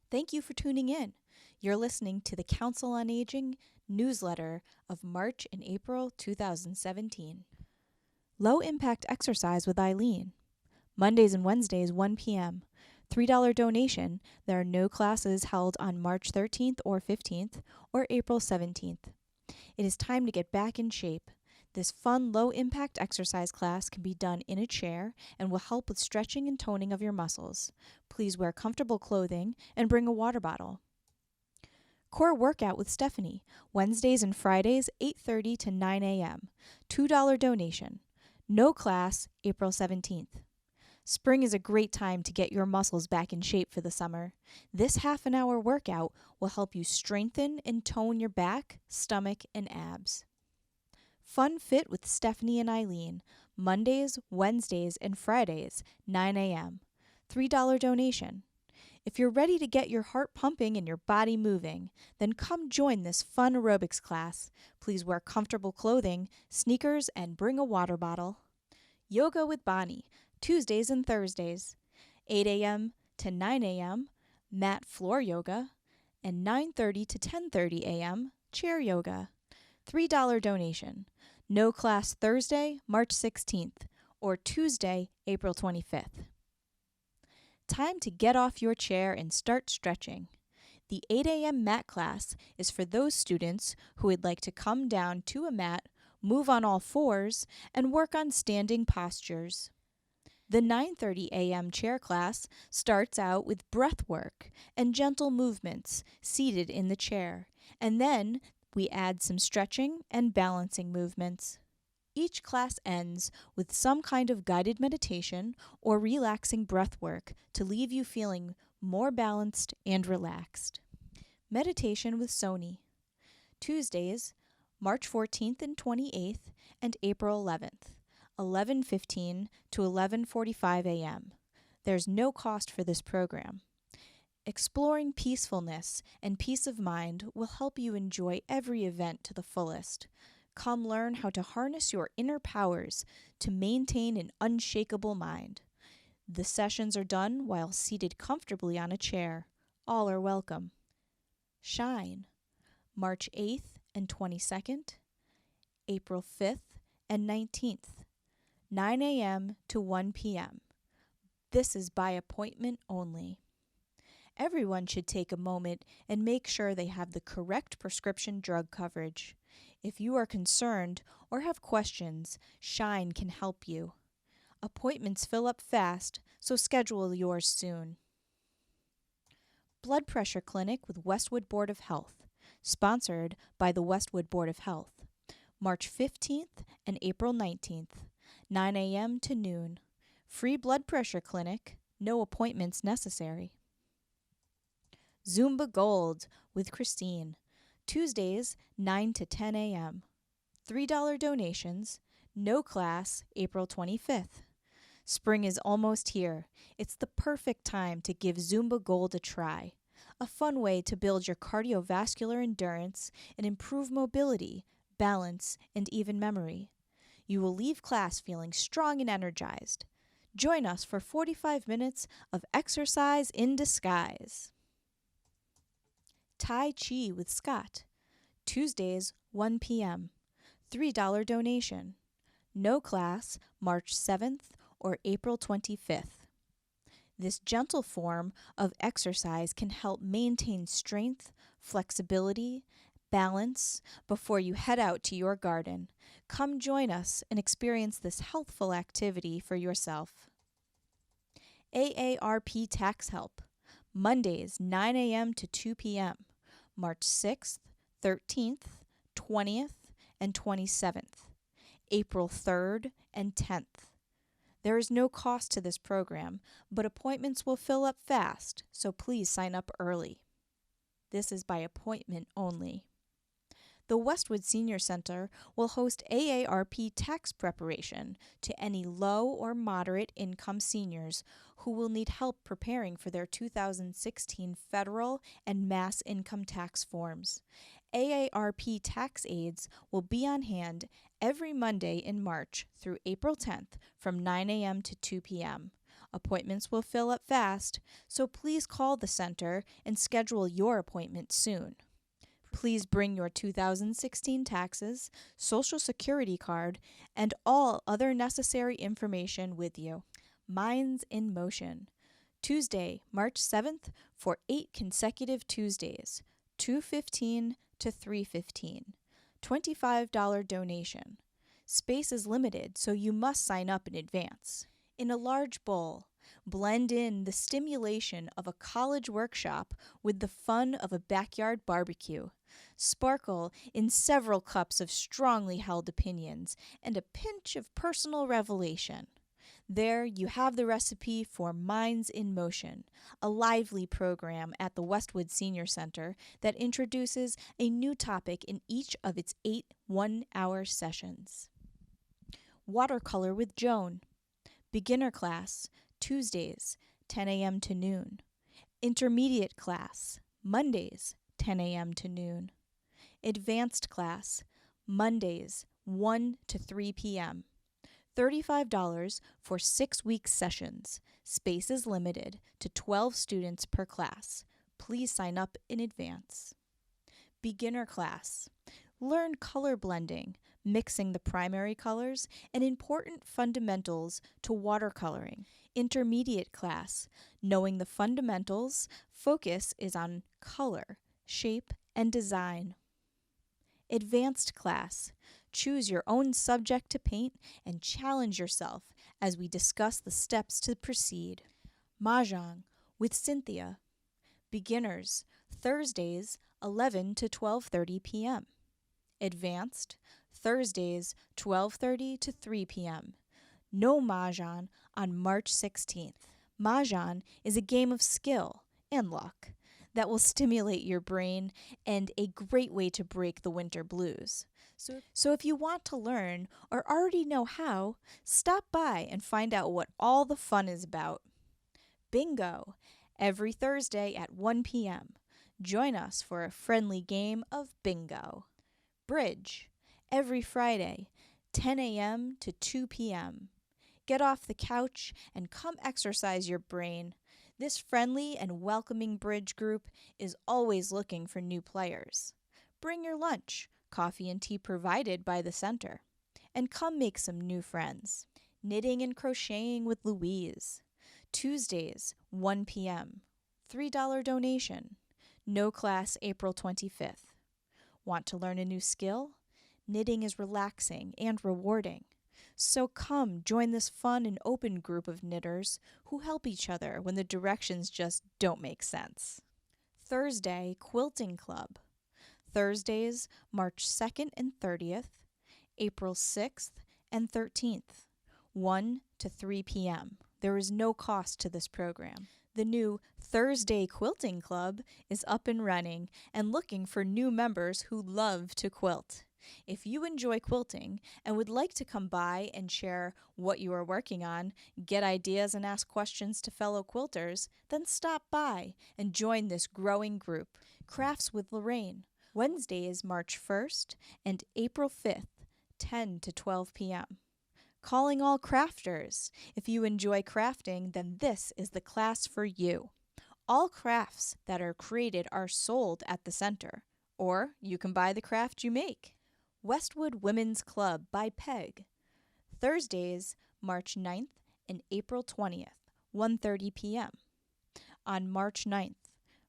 Thank you for tuning in. You're listening to the Council on Aging newsletter of March and April 2017. Low Impact Exercise with Eileen. Mondays and Wednesdays, 1 p.m. $3 donation. There are no classes held on March 13th or 15th or April 17th. It is time to get back in shape. This fun, low-impact exercise class can be done in a chair and will help with stretching and toning of your muscles. Please wear comfortable clothing and bring a water bottle. Core Workout with Stephanie, Wednesdays and Fridays, 8:30 to 9 a.m. $2 donation. No class, April 17th. Spring is a great time to get your muscles back in shape for the summer. This half-an-hour workout will help you strengthen and tone your back, stomach, and abs. Fun Fit with Stephanie and Eileen, Mondays, Wednesdays, and Fridays, 9 a.m. $3 donation. If you're ready to get your heart pumping and your body moving, then come join this fun aerobics class. Please wear comfortable clothing, sneakers, and bring a water bottle. Yoga with Bonnie, Tuesdays and Thursdays, 8 a.m. to 9 a.m., mat floor yoga, and 9:30 to 10:30 a.m., chair yoga. $3 donation. No class Thursday, March 16th, or Tuesday, April 25th. Time to get off your chair and start stretching. The 8 a.m. mat class is for those students who would like to come down to a mat, move on all fours, and work on standing postures. The 9:30 a.m. chair class starts out with breath work and gentle movements seated in the chair, and then we add some stretching and balancing movements. Each class ends with some kind of guided meditation or relaxing breath work to leave you feeling more balanced and relaxed. Meditation with Sony. Tuesdays, March 14th and 28th, and April 11th, 11:15 to 11:45 a.m. There's no cost for this program. Exploring peacefulness and peace of mind will help you enjoy every event to the fullest. Come learn how to harness your inner powers to maintain an unshakable mind. The sessions are done while seated comfortably on a chair. All are welcome. Shine, March 8th and 22nd, April 5th and 19th, 9 a.m. to 1 p.m. This is by appointment only. Everyone should take a moment and make sure they have the correct prescription drug coverage. If you are concerned or have questions, Shine can help you. Appointments fill up fast, so schedule yours soon. Blood Pressure Clinic with Westwood Board of Health, sponsored by the Westwood Board of Health, March 15th and April 19th, 9 a.m. to noon. Free blood pressure clinic, no appointments necessary. Zumba Gold with Christine, Tuesdays, 9 to 10 a.m. $3 donations, no class, April 25th. Spring is almost here. It's the perfect time to give Zumba Gold a try. A fun way to build your cardiovascular endurance and improve mobility, balance, and even memory. You will leave class feeling strong and energized. Join us for 45 minutes of exercise in disguise. Tai Chi with Scott, Tuesdays, 1 p.m. $3 donation. No class, March 7th or April 25th. This gentle form of exercise can help maintain strength, flexibility, balance before you head out to your garden. Come join us and experience this healthful activity for yourself. AARP Tax Help, Mondays, 9 a.m. to 2 p.m., March 6th, 13th, 20th, and 27th, April 3rd and 10th. There is no cost to this program, but appointments will fill up fast, so please sign up early. This is by appointment only. The Westwood Senior Center will host AARP tax preparation to any low or moderate income seniors who will need help preparing for their 2016 federal and mass income tax forms. AARP tax aides will be on hand every Monday in March through April 10th from 9 a.m. to 2 p.m. Appointments will fill up fast, so please call the center and schedule your appointment soon. Please bring your 2016 taxes, Social Security card, and all other necessary information with you. Minds in Motion. Tuesday, March 7th for 8 consecutive Tuesdays, 2:15 to 3:15. $25 donation. Space is limited, so you must sign up in advance. In a large bowl, blend in the stimulation of a college workshop with the fun of a backyard barbecue. Sparkle in several cups of strongly held opinions and a pinch of personal revelation. There you have the recipe for Minds in Motion, a lively program at the Westwood Senior Center that introduces a new topic in each of its 8 one-hour sessions. Watercolor with Joan. Beginner class, Tuesdays, 10 a.m. to noon. Intermediate class, Mondays, 10 a.m. to noon. Advanced class, Mondays, 1 to 3 p.m. $35 for 6-week sessions. Space is limited to 12 students per class. Please sign up in advance. Beginner class. Learn color blending, mixing the primary colors, and important fundamentals to watercoloring. Intermediate class. Knowing the fundamentals, focus is on color, shape, and design. Advanced class. Choose your own subject to paint and challenge yourself as we discuss the steps to proceed. Mahjong with Cynthia. Beginners, Thursdays, 11 to 12:30 p.m. Advanced, Thursdays, 12:30 to 3 p.m. No Mahjong on March 16th. Mahjong is a game of skill and luck that will stimulate your brain and a great way to break the winter blues. So if you want to learn or already know how, stop by and find out what all the fun is about. Bingo, every Thursday at 1 p.m. Join us for a friendly game of bingo. Bridge, every Friday, 10 a.m. to 2 p.m. Get off the couch and come exercise your brain. This friendly and welcoming bridge group is always looking for new players. Bring your lunch, coffee and tea provided by the center, and come make some new friends. Knitting and crocheting with Louise. Tuesdays, 1 p.m. $3 donation. No class April 25th. Want to learn a new skill? Knitting is relaxing and rewarding. So come join this fun and open group of knitters who help each other when the directions just don't make sense. Thursday, Quilting Club. Thursdays, March 2nd and 30th, April 6th and 13th, 1 to 3 p.m. There is no cost to this program. The new Thursday Quilting Club is up and running and looking for new members who love to quilt. If you enjoy quilting and would like to come by and share what you are working on, get ideas and ask questions to fellow quilters, then stop by and join this growing group. Crafts with Lorraine. Wednesdays, March 1st and April 5th, 10 to 12 p.m. Calling all crafters. If you enjoy crafting, then this is the class for you. All crafts that are created are sold at the center, or you can buy the craft you make. Westwood Women's Club by Peg. Thursdays, March 9th and April 20th, 1:30 p.m. On March 9th,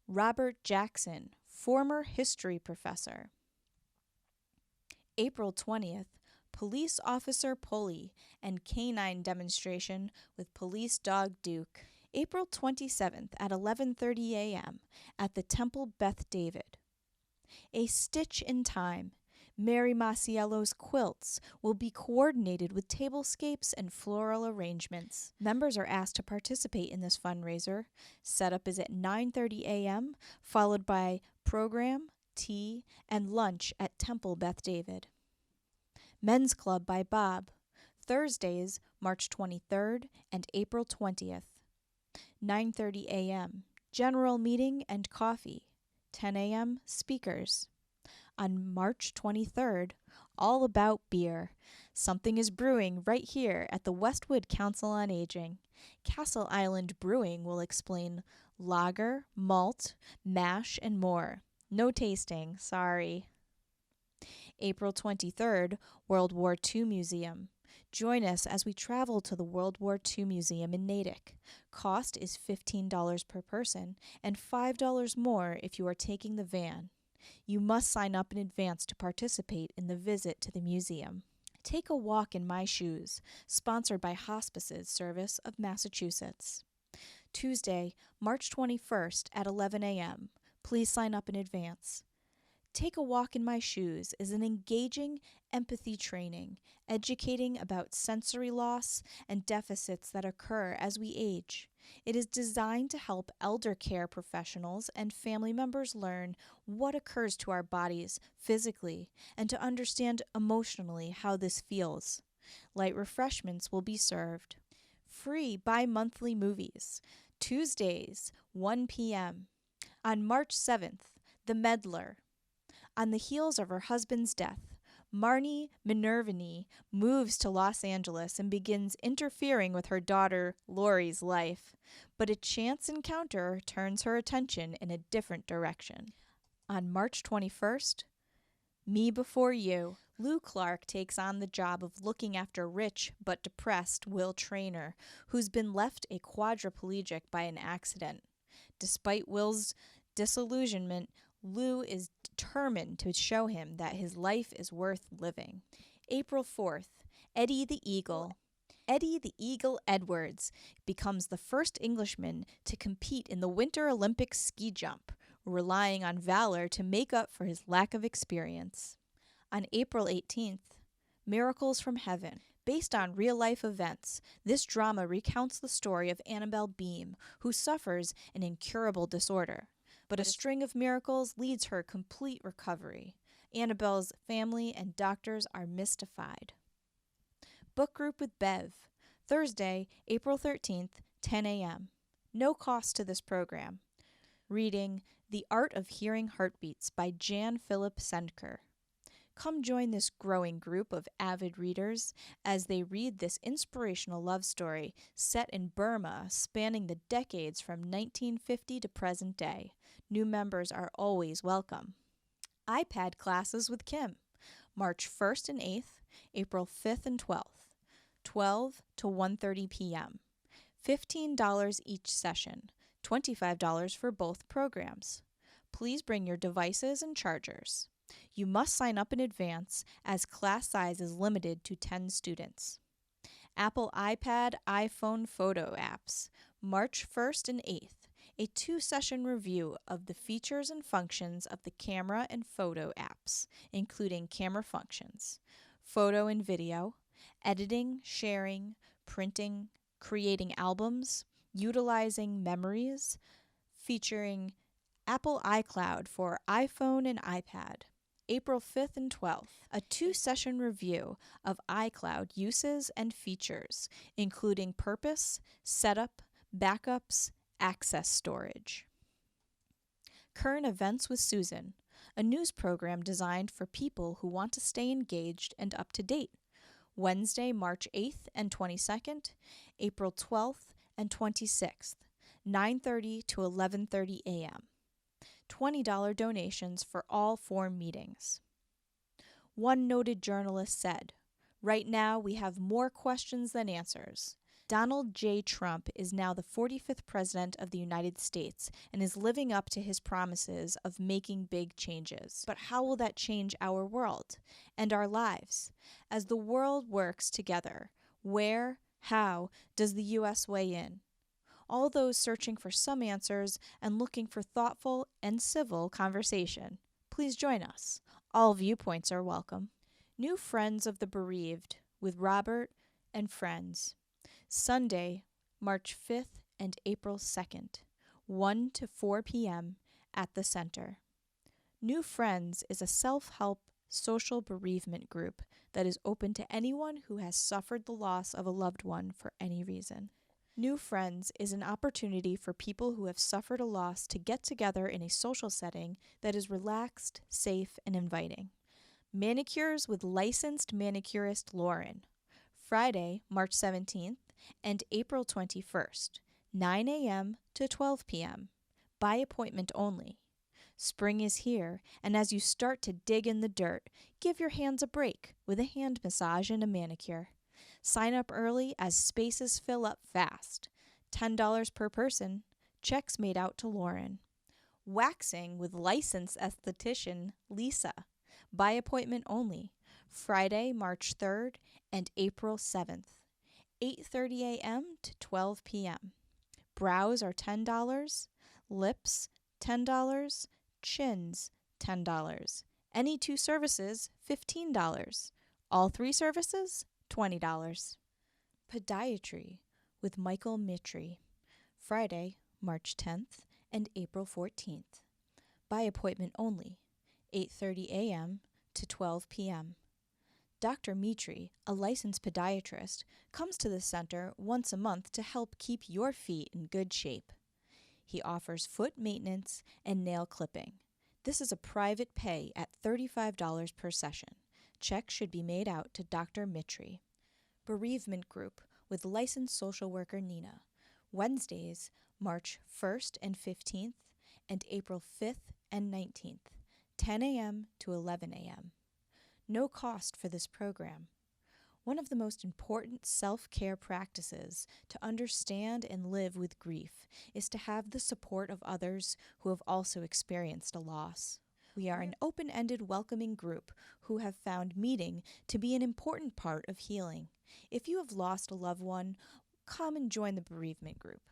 Robert Jackson, former history professor. April 20th, Police Officer Pulley and canine demonstration with Police Dog Duke. April 27th at 11:30 a.m. at the Temple Beth David. A Stitch in Time. Mary Masiello's quilts will be coordinated with tablescapes and floral arrangements. Members are asked to participate in this fundraiser. Setup is at 9:30 a.m., followed by program, tea, and lunch at Temple Beth David. Men's Club by Bob. Thursdays, March 23rd and April 20th. 9:30 a.m. General meeting and coffee. 10 a.m. Speakers. On March 23rd, all about beer. Something is brewing right here at the Westwood Council on Aging. Castle Island Brewing will explain lager, malt, mash, and more. No tasting, sorry. April 23rd, World War II Museum. Join us as we travel to the World War II Museum in Natick. Cost is $15 per person and $5 more if you are taking the van. You must sign up in advance to participate in the visit to the museum. Take a Walk in My Shoes, sponsored by Hospices Service of Massachusetts. Tuesday, March 21st at 11 a.m. Please sign up in advance. Take a Walk in My Shoes is an engaging empathy training, educating about sensory loss and deficits that occur as we age. It is designed to help elder care professionals and family members learn what occurs to our bodies physically and to understand emotionally how this feels. Light refreshments will be served. Free bi-monthly movies. Tuesdays, 1 p.m. On March 7th, The Meddler. On the heels of her husband's death, Marnie Minervini moves to Los Angeles and begins interfering with her daughter Lori's life, but a chance encounter turns her attention in a different direction. On March 21st, Me Before You. Lou Clark takes on the job of looking after rich but depressed Will Traynor, who's been left a quadriplegic by an accident. Despite Will's disillusionment, Lou is determined to show him that his life is worth living. April 4th, Eddie the Eagle. Eddie the Eagle Edwards becomes the first Englishman to compete in the Winter Olympic ski jump, relying on valor to make up for his lack of experience. On April 18th, Miracles from Heaven. Based on real-life events, this drama recounts the story of Annabelle Beam, who suffers an incurable disorder. But a string of miracles leads her complete recovery. Annabelle's family and doctors are mystified. Book Group with Bev. Thursday, April 13th, 10 a.m. No cost to this program. Reading The Art of Hearing Heartbeats by Jan Philip Sendker. Come join this growing group of avid readers as they read this inspirational love story set in Burma, spanning the decades from 1950 to present day. New members are always welcome. iPad classes with Kim. March 1st and 8th, April 5th and 12th, 12 to 1:30 p.m. $15 each session, $25 for both programs. Please bring your devices and chargers. You must sign up in advance as class size is limited to 10 students. Apple iPad, iPhone photo apps. March 1st and 8th. A 2-session review of the features and functions of the camera and photo apps, including camera functions, photo and video, editing, sharing, printing, creating albums, utilizing memories, featuring Apple iCloud for iPhone and iPad. April 5th and 12th, a 2-session review of iCloud uses and features, including purpose, setup, backups, access storage. Current Events with Susan, a news program designed for people who want to stay engaged and up to date. Wednesday, March 8th and 22nd, April 12th and 26th, 9:30 to 11:30 a.m. $20 donations for all 4 meetings. One noted journalist said, "Right now we have more questions than answers." Donald J. Trump is now the 45th President of the United States and is living up to his promises of making big changes. But how will that change our world and our lives? As the world works together, how does the U.S. weigh in? All those searching for some answers and looking for thoughtful and civil conversation, please join us. All viewpoints are welcome. New Friends of the Bereaved with Robert and Friends. Sunday, March 5th and April 2nd, 1 to 4 p.m. at the Center. New Friends is a self-help social bereavement group that is open to anyone who has suffered the loss of a loved one for any reason. New Friends is an opportunity for people who have suffered a loss to get together in a social setting that is relaxed, safe, and inviting. Manicures with licensed manicurist Lauren. Friday, March 17th and April 21st, 9 a.m. to 12 p.m. By appointment only. Spring is here, and as you start to dig in the dirt, give your hands a break with a hand massage and a manicure. Sign up early as spaces fill up fast. $10 per person. Checks made out to Lauren. Waxing with licensed esthetician Lisa. By appointment only. Friday, March 3rd and April 7th. 8:30 a.m. to 12 p.m. Brows are $10. Lips, $10. Chins, $10. Any 2 services, $15. All 3 services, $20. Podiatry with Michael Mitri. Friday, March 10th and April 14th. By appointment only. 8:30 a.m. to 12 p.m. Dr. Mitri, a licensed podiatrist, comes to the center once a month to help keep your feet in good shape. He offers foot maintenance and nail clipping. This is a private pay at $35 per session. Checks should be made out to Dr. Mitri. Bereavement group with licensed social worker Nina. Wednesdays, March 1st and 15th, and April 5th and 19th, 10 a.m. to 11 a.m. No cost for this program. One of the most important self-care practices to understand and live with grief is to have the support of others who have also experienced a loss. We are an open-ended, welcoming group who have found meeting to be an important part of healing. If you have lost a loved one, come and join the bereavement group.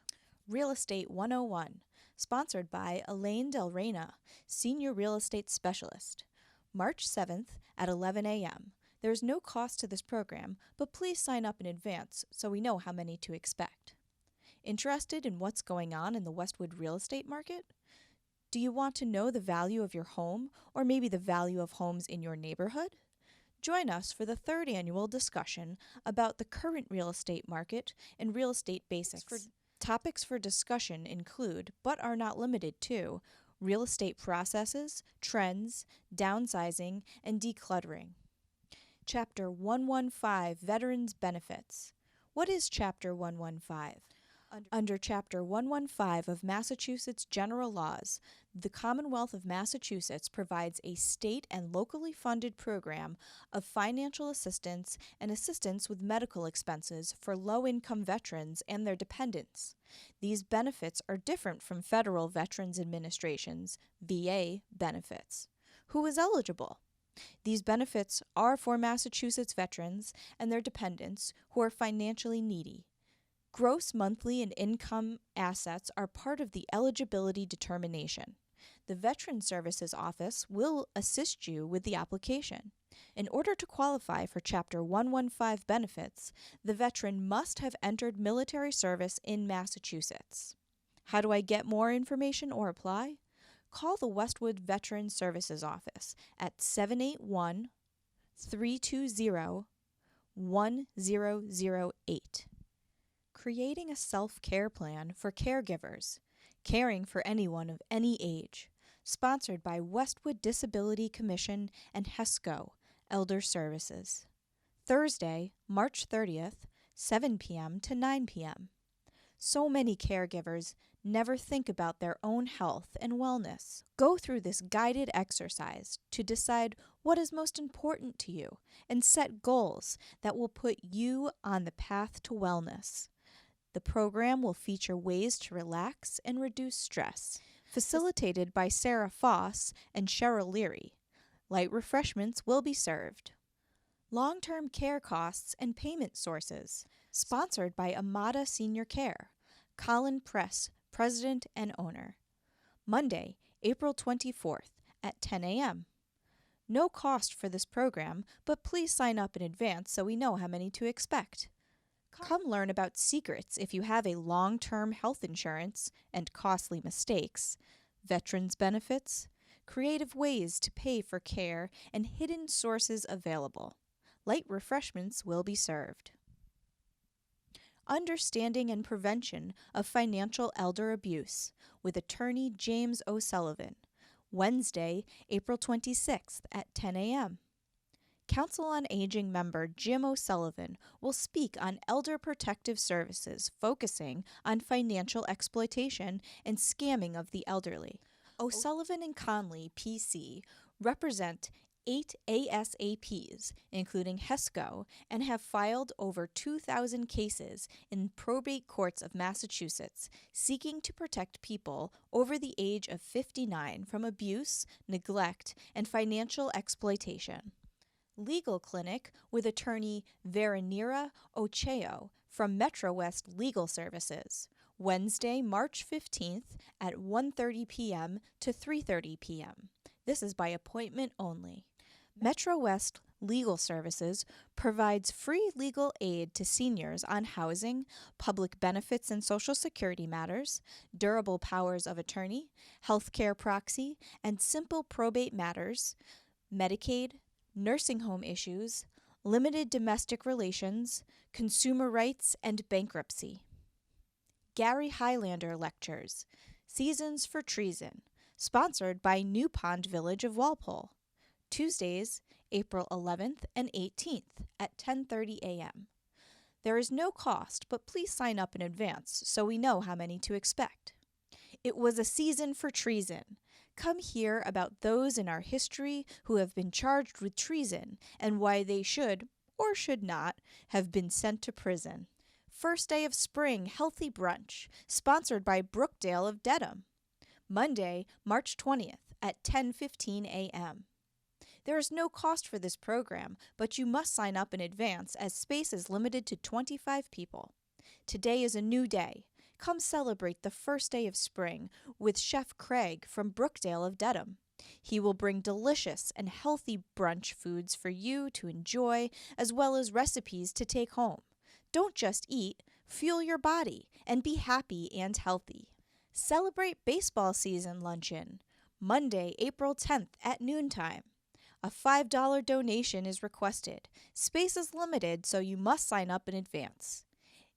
Real Estate 101, sponsored by Elaine Del Reyna, Senior Real Estate Specialist. March 7th at 11 a.m. There is no cost to this program, but please sign up in advance so we know how many to expect. Interested in what's going on in the Westwood real estate market? Do you want to know the value of your home or maybe the value of homes in your neighborhood? Join us for the 3rd annual discussion about the current real estate market and real estate basics. Topics for discussion include, but are not limited to, real estate processes, trends, downsizing, and decluttering. Chapter 115, Veterans Benefits. What is Chapter 115? Under Chapter 115 of Massachusetts General Laws, the Commonwealth of Massachusetts provides a state and locally funded program of financial assistance and assistance with medical expenses for low-income veterans and their dependents. These benefits are different from Federal Veterans Administration's VA benefits. Who is eligible? These benefits are for Massachusetts veterans and their dependents who are financially needy. Gross monthly and income assets are part of the eligibility determination. The Veterans Services Office will assist you with the application. In order to qualify for Chapter 115 benefits, the veteran must have entered military service in Massachusetts. How do I get more information or apply? Call the Westwood Veterans Services Office at 781-320-1008. Creating a self-care plan for caregivers, caring for anyone of any age, sponsored by Westwood Disability Commission and HESCO, Elder Services. Thursday, March 30th, 7 p.m. to 9 p.m. So many caregivers never think about their own health and wellness. Go through this guided exercise to decide what is most important to you and set goals that will put you on the path to wellness. The program will feature ways to relax and reduce stress, facilitated by Sarah Foss and Cheryl Leary. Light refreshments will be served. Long-term care costs and payment sources, sponsored by Amada Senior Care. Colin Press, President and Owner. Monday, April 24th at 10 a.m. No cost for this program, but please sign up in advance so we know how many to expect. Come learn about secrets if you have a long-term health insurance and costly mistakes, veterans benefits, creative ways to pay for care, and hidden sources available. Light refreshments will be served. Understanding and Prevention of Financial Elder Abuse with attorney James O'Sullivan. Wednesday, April 26th at 10 a.m. Council on Aging member Jim O'Sullivan will speak on elder protective services, focusing on financial exploitation and scamming of the elderly. O'Sullivan and Conley, PC, represent 8 ASAPs, including HESCO, and have filed over 2,000 cases in probate courts of Massachusetts, seeking to protect people over the age of 59 from abuse, neglect, and financial exploitation. Legal Clinic with attorney Veranira Ocheo from Metro West Legal Services, Wednesday, March 15th at 1:30 p.m. to 3:30 p.m. This is by appointment only. Metro West Legal Services provides free legal aid to seniors on housing, public benefits and Social Security matters, durable powers of attorney, healthcare proxy, and simple probate matters, Medicaid, nursing home issues, limited domestic relations, consumer rights, and bankruptcy. Gary Highlander Lectures, Seasons for Treason, sponsored by New Pond Village of Walpole, Tuesdays, April 11th and 18th at 10:30 a.m. There is no cost, but please sign up in advance so we know how many to expect. It was a season for treason. Come hear about those in our history who have been charged with treason and why they should, or should not, have been sent to prison. First day of spring healthy brunch, sponsored by Brookdale of Dedham, Monday, March 20th at 10:15 a.m. There is no cost for this program, but you must sign up in advance as space is limited to 25 people. Today is a new day. Come celebrate the first day of spring with Chef Craig from Brookdale of Dedham. He will bring delicious and healthy brunch foods for you to enjoy, as well as recipes to take home. Don't just eat, fuel your body, and be happy and healthy. Celebrate baseball season luncheon, Monday, April 10th at noontime. A $5 donation is requested. Space is limited, so you must sign up in advance.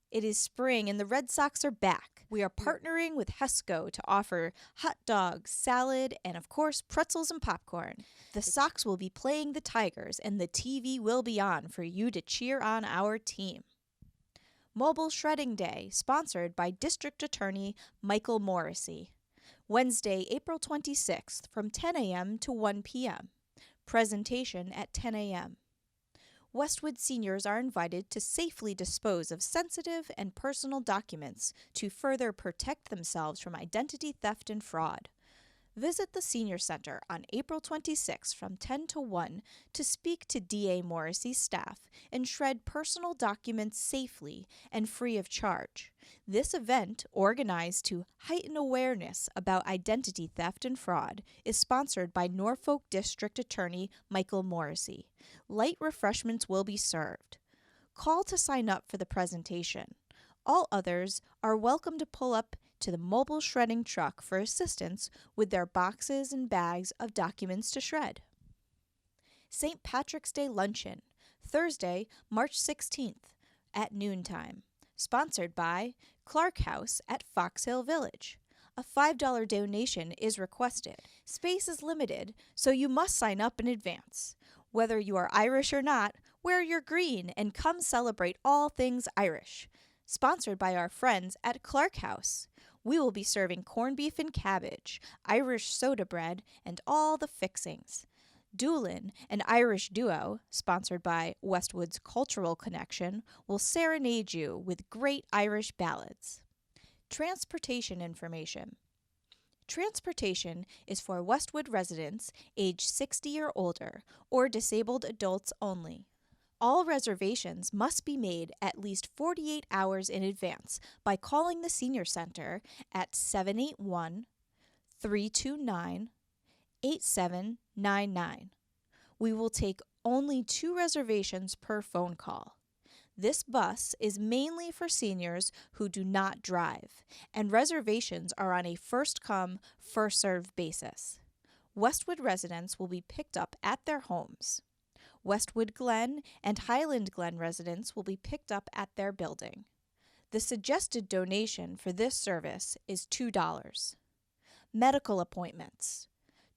It is spring and the Red Sox are back. We are partnering with HESCO to offer hot dogs, salad, and of course, pretzels and popcorn. The Sox will be playing the Tigers and the TV will be on for you to cheer on our team. Mobile Shredding Day, sponsored by District Attorney Michael Morrissey. Wednesday, April 26th from 10 a.m. to 1 p.m. Presentation at 10 a.m. Westwood seniors are invited to safely dispose of sensitive and personal documents to further protect themselves from identity theft and fraud. Visit the Senior Center on April 26 from 10 to 1 to speak to DA Morrissey's staff and shred personal documents safely and free of charge. This event, organized to heighten awareness about identity theft and fraud, is sponsored by Norfolk District Attorney Michael Morrissey. Light refreshments will be served. Call to sign up for the presentation. All others are welcome to pull up to the mobile shredding truck for assistance with their boxes and bags of documents to shred. St. Patrick's Day Luncheon, Thursday, March 16th at noontime, sponsored by Clark House at Fox Hill Village. A $5 donation is requested. Space is limited, so you must sign up in advance. Whether you are Irish or not, wear your green and come celebrate all things Irish. Sponsored by our friends at Clark House. We will be serving corned beef and cabbage, Irish soda bread, and all the fixings. Doolin, an Irish duo, sponsored by Westwood's Cultural Connection, will serenade you with great Irish ballads. Transportation information. Transportation is for Westwood residents age 60 or older, or disabled adults only. All reservations must be made at least 48 hours in advance by calling the Senior Center at 781-329-8799. We will take only 2 reservations per phone call. This bus is mainly for seniors who do not drive, and reservations are on a first-come, first-served basis. Westwood residents will be picked up at their homes. Westwood Glen and Highland Glen residents will be picked up at their building. The suggested donation for this service is $2. Medical appointments.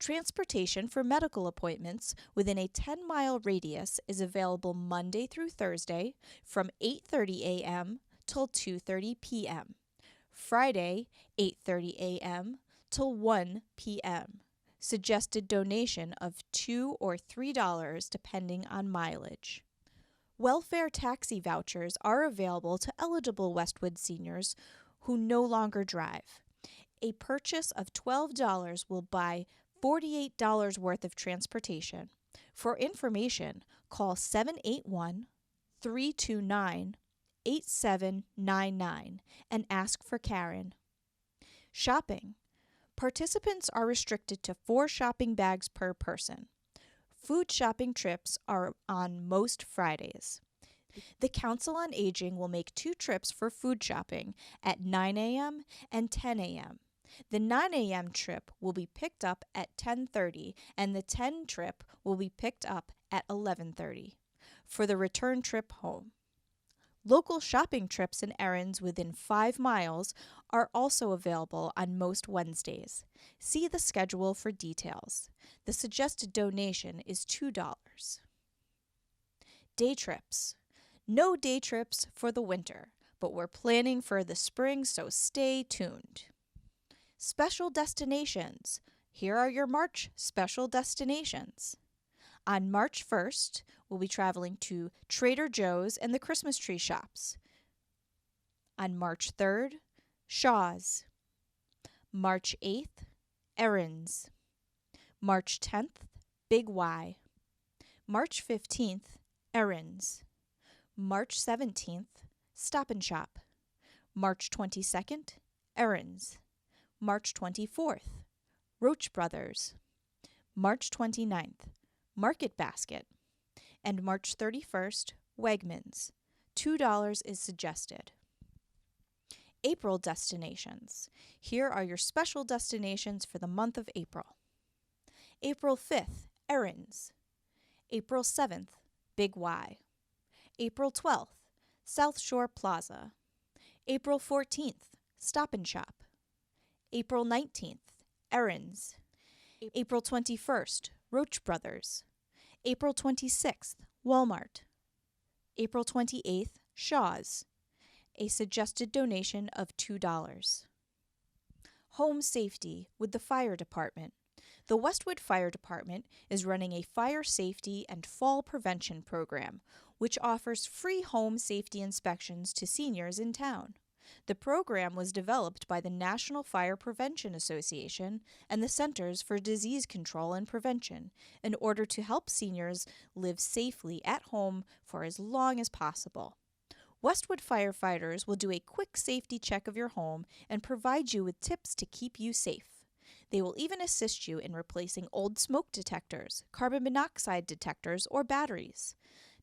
Transportation for medical appointments within a 10-mile radius is available Monday through Thursday from 8:30 a.m. till 2:30 p.m. Friday, 8:30 a.m. till 1 p.m. Suggested donation of $2 or $3 depending on mileage. Welfare taxi vouchers are available to eligible Westwood seniors who no longer drive. A purchase of $12 will buy $48 worth of transportation. For information, call 781-329-8799 and ask for Karen. Shopping. Participants are restricted to 4 shopping bags per person. Food shopping trips are on most Fridays. The Council on Aging will make 2 trips for food shopping at 9 a.m. and 10 a.m. The 9 a.m. trip will be picked up at 10:30 and the 10 trip will be picked up at 11:30 for the return trip home. Local shopping trips and errands within 5 miles are also available on most Wednesdays. See the schedule for details. The suggested donation is $2. Day trips. No day trips for the winter, but we're planning for the spring, so stay tuned. Special destinations. Here are your March special destinations. On March 1st, we'll be traveling to Trader Joe's and the Christmas tree shops. On March 3rd, Shaw's. March 8th, Erin's. March 10th, Big Y. March 15th, Erin's. March 17th, Stop and Shop. March 22nd, Erin's. March 24th, Roach Brothers. March 29th, Market Basket. And March 31st, Wegmans. $2 is suggested. April destinations. Here are your special destinations for the month of April. April 5th, Erin's. April 7th, Big Y. April 12th, South Shore Plaza. April 14th, Stop and Shop. April 19th, Erin's. April 21st, Roach Brothers. April 26th, Walmart. April 28th, Shaw's. A suggested donation of $2. Home safety with the fire department. The Westwood Fire Department is running a fire safety and fall prevention program, which offers free home safety inspections to seniors in town. The program was developed by the National Fire Prevention Association and the Centers for Disease Control and Prevention in order to help seniors live safely at home for as long as possible. Westwood firefighters will do a quick safety check of your home and provide you with tips to keep you safe. They will even assist you in replacing old smoke detectors, carbon monoxide detectors, or batteries.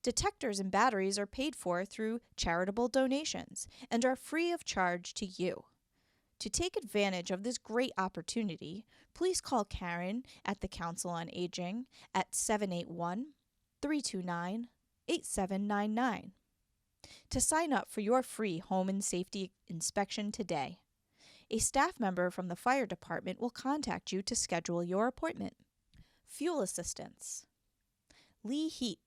Detectors and batteries are paid for through charitable donations and are free of charge to you. To take advantage of this great opportunity, please call Karen at the Council on Aging at 781-329-8799 to sign up for your free home and safety inspection today. A staff member from the fire department will contact you to schedule your appointment. Fuel assistance. Lee Heap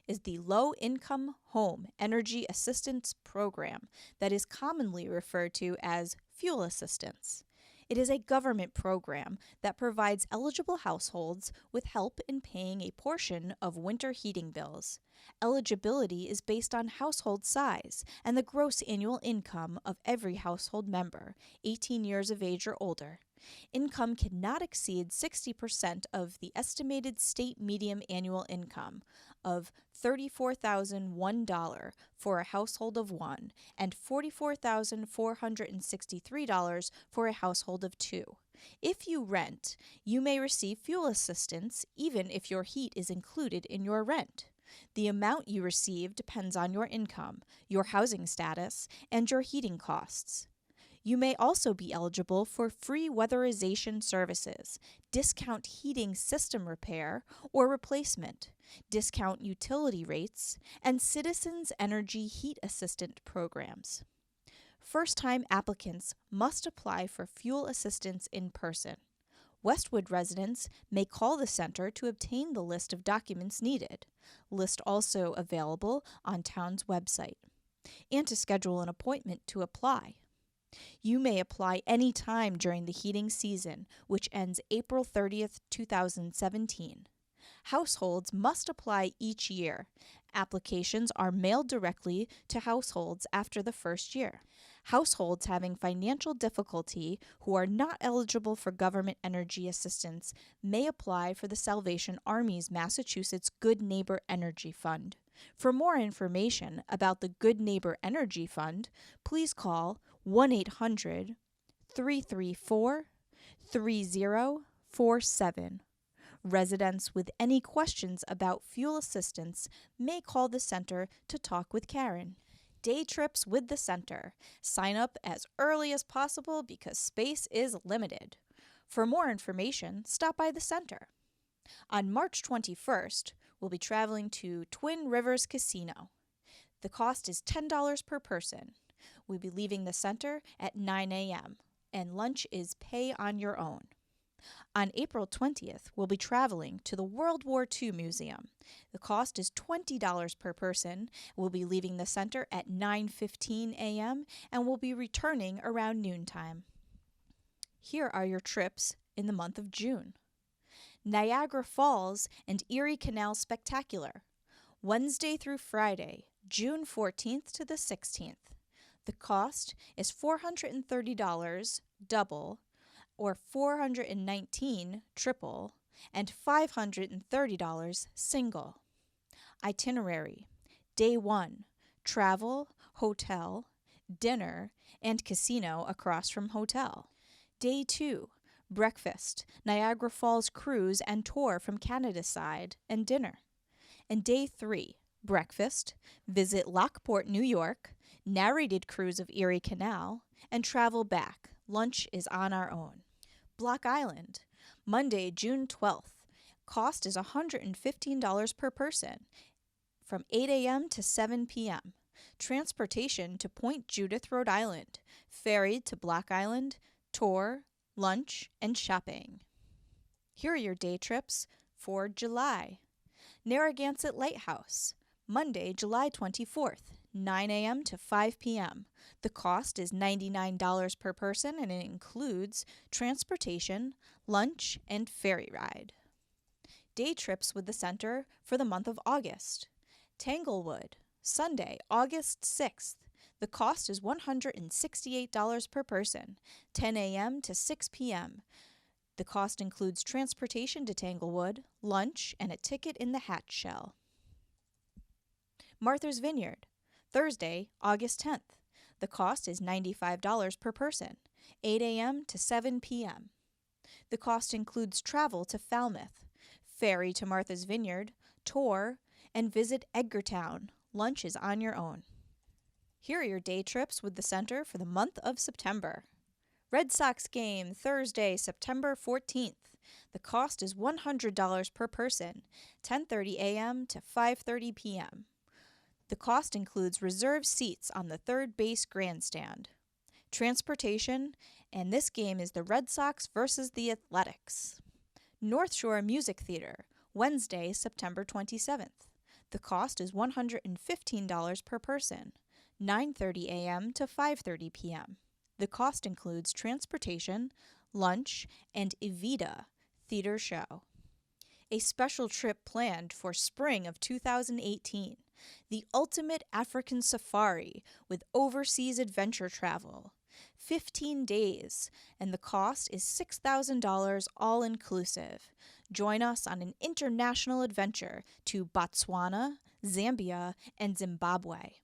is the Low-Income Home Energy Assistance Program that is commonly referred to as fuel assistance. It is a government program that provides eligible households with help in paying a portion of winter heating bills. Eligibility is based on household size and the gross annual income of every household member, 18 years of age or older. Income cannot exceed 60% of the estimated state median annual income of $34,001 for a household of 1 and $44,463 for a household of 2. If you rent, you may receive fuel assistance even if your heat is included in your rent. The amount you receive depends on your income, your housing status, and your heating costs. You may also be eligible for free weatherization services, discount heating system repair or replacement, discount utility rates, and Citizens Energy Heat Assistant programs. First-time applicants must apply for fuel assistance in person. Westwood residents may call the center to obtain the list of documents needed, list also available on town's website, and to schedule an appointment to apply. You may apply any time during the heating season, which ends April 30th, 2017. Households must apply each year. Applications are mailed directly to households after the first year. Households having financial difficulty who are not eligible for government energy assistance may apply for the Salvation Army's Massachusetts Good Neighbor Energy Fund. For more information about the Good Neighbor Energy Fund, please call 1-800-334-3047. Residents with any questions about fuel assistance may call the center to talk with Karen. Day trips with the center. Sign up as early as possible because space is limited. For more information, stop by the center. On March 21st, we'll be traveling to Twin Rivers Casino. The cost is $10 per person. We'll be leaving the center at 9 a.m., and lunch is pay on your own. On April 20th, we'll be traveling to the World War II Museum. The cost is $20 per person. We'll be leaving the center at 9:15 a.m. and we'll be returning around noontime. Here are your trips in the month of June. Niagara Falls and Erie Canal Spectacular, Wednesday through Friday, June 14th to the 16th. The cost is $430 double, or $419 triple, and $530 single. Itinerary: Day 1, travel, hotel, dinner, and casino across from hotel. Day 2, breakfast, Niagara Falls cruise and tour from Canada side, and dinner. And Day 3, breakfast, visit Lockport, New York, narrated cruise of Erie Canal, and travel back. Lunch is on our own. Block Island, Monday, June 12th. Cost is $115 per person from 8 a.m. to 7 p.m. Transportation to Point Judith, Rhode Island. Ferry to Block Island, tour, lunch, and shopping. Here are your day trips for July. Narragansett Lighthouse, Monday, July 24th, 9 a.m. to 5 p.m. The cost is $99 per person, and it includes transportation, lunch, and ferry ride. Day trips with the center for the month of August. Tanglewood, Sunday, August 6th. The cost is $168 per person, 10 a.m. to 6 p.m. The cost includes transportation to Tanglewood, lunch, and a ticket in the hatch shell. Martha's Vineyard, Thursday, August 10th. The cost is $95 per person, 8 a.m. to 7 p.m. The cost includes travel to Falmouth, ferry to Martha's Vineyard, tour, and visit Edgartown. Lunch is on your own. Here are your day trips with the center for the month of September. Red Sox game, Thursday, September 14th. The cost is $100 per person, 10:30 a.m. to 5:30 p.m. The cost includes reserved seats on the third base grandstand, transportation, and this game is the Red Sox versus the Athletics. North Shore Music Theater, Wednesday, September 27th. The cost is $115 per person, 9:30 a.m. to 5:30 p.m. The cost includes transportation, lunch, and Evita theater show. A special trip planned for spring of 2018. The ultimate African safari with overseas adventure travel. 15 days, and the cost is $6,000 all-inclusive. Join us on an international adventure to Botswana, Zambia, and Zimbabwe.